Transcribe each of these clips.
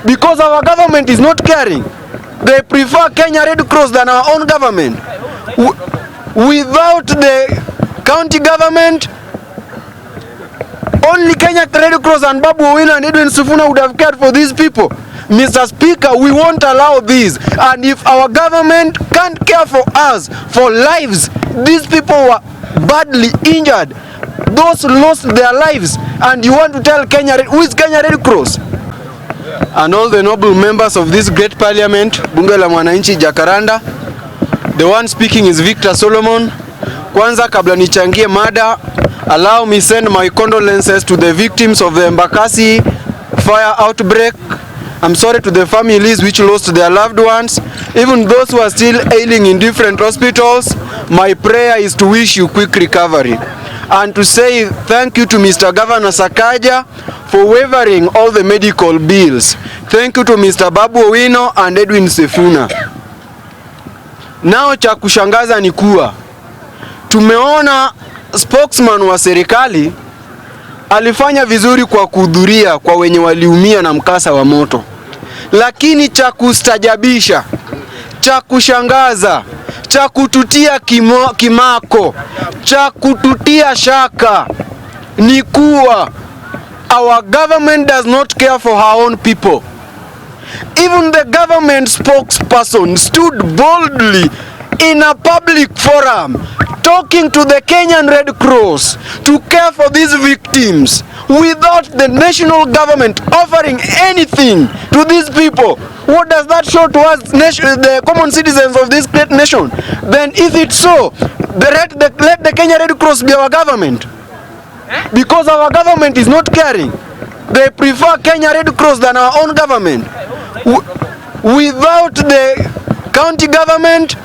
because our government is not caring. They prefer Kenya Red Cross than our own government. Without the county government, only Kenya Red Cross and Babu Owino and Edwin Sifuna would have cared for these people. Mr. Speaker, we won't allow this. And if our government can't care for us, for lives, these people were badly injured. Those lost their lives. And you want to tell Kenya, who is Kenya Red Cross? And all the noble members of this great parliament, bunge la mwananchi Jacaranda. The one speaking is Victor Solomon. Kwanza kabla nichangie mada, allow me send my condolences to the victims of the Embakasi fire outbreak. I'm sorry to the families which lost their loved ones. Even those who are still ailing in different hospitals, my prayer is to wish you quick recovery. And to say thank you to Mr. Governor Sakaja for waiving all the medical bills. Thank you to Mr. Babu Owino and Edwin Sifuna. Nao cha kushangaza ni kuwa tumeona spokesman wa serikali alifanya vizuri kwa kuhudhuria kwa wenye waliumia na mkasa wa moto. Lakini cha kustajabisha, cha kushangaza, cha kututia kimako, cha kututia shaka ni kuwa our government does not care for her own people. Even the government spokesperson stood boldly in a public forum talking to the Kenyan Red Cross to care for these victims without the national government offering anything to these people. What does that show to us, the common citizens of this great nation? Then if it's so, let the Kenya Red Cross be our government. Because our government is not caring. They prefer Kenya Red Cross than our own government. Without the county government,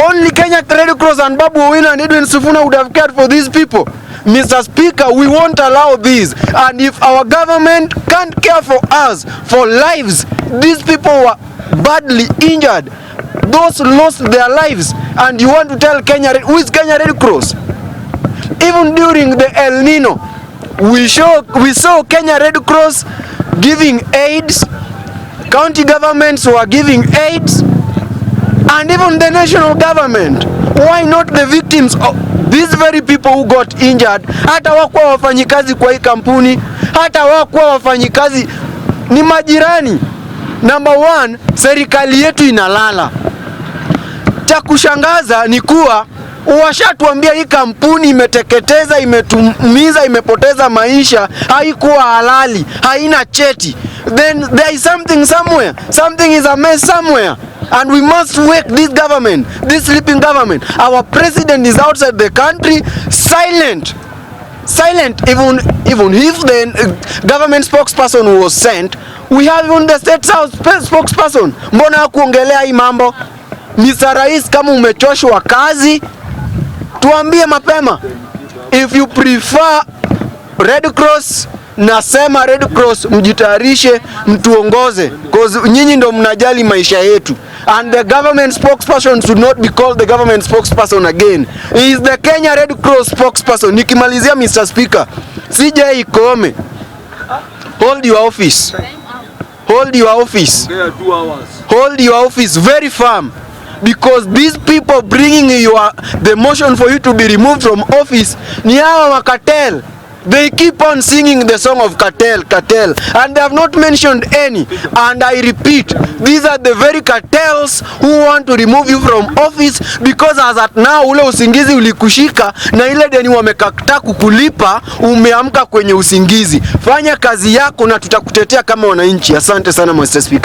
only Kenya Red Cross and Babu Owino and Edwin Sifuna would have cared for these people. Mr. Speaker, we won't allow this. And if our government can't care for us, for lives, these people were badly injured. Those lost their lives. And you want to tell Kenya, who is Kenya Red Cross? Even during the El Nino, we saw Kenya Red Cross giving aids. County governments were giving aids. And even the national government. Why not the victims of these very people who got injured? Hata wakuwa wafanyikazi kwa hii kampuni, hata wakuwa wafanyikazi ni majirani. Number one, serikali yetu inalala. Cha kushangaza ni kuwa washatuambia hii kampuni imeteketeza, imetumiza, imepoteza maisha, haikuwa halali, haina cheti. Then there is something somewhere. Something is amiss somewhere. And we must wake this government, this sleeping government. Our president is outside the country, silent. Even if the government spokesperson was sent, we have even the state house spokesperson. Mbona hakuongelea hii mambo? Mr. Rais, kama umechoshwa kazi, tuambie mapema. If you prefer Red Cross, nasema Red Cross mjitayarishe, mtuongoze, because nyinyi ndo mnajali maisha yetu. And the government spokesperson should not be called the government spokesperson again. He is the Kenya Red Cross spokesperson. Nikimalizia, Mr. Speaker, CJ Ikome, hold your office. Hold your office. Hold your office very firm. Because these people bringing the motion for you to be removed from office, ni hawa wa cartel. They keep on singing the song of cartel, and they have not mentioned any. And I repeat, these are the very cartels who want to remove you from office, because as at now, ule usingizi ulikushika na ile deni wamekataa kukulipa, umeamka kwenye usingizi. Fanya kazi yako na tutakutetea kama wananchi. Asante sana Mr. Speaker.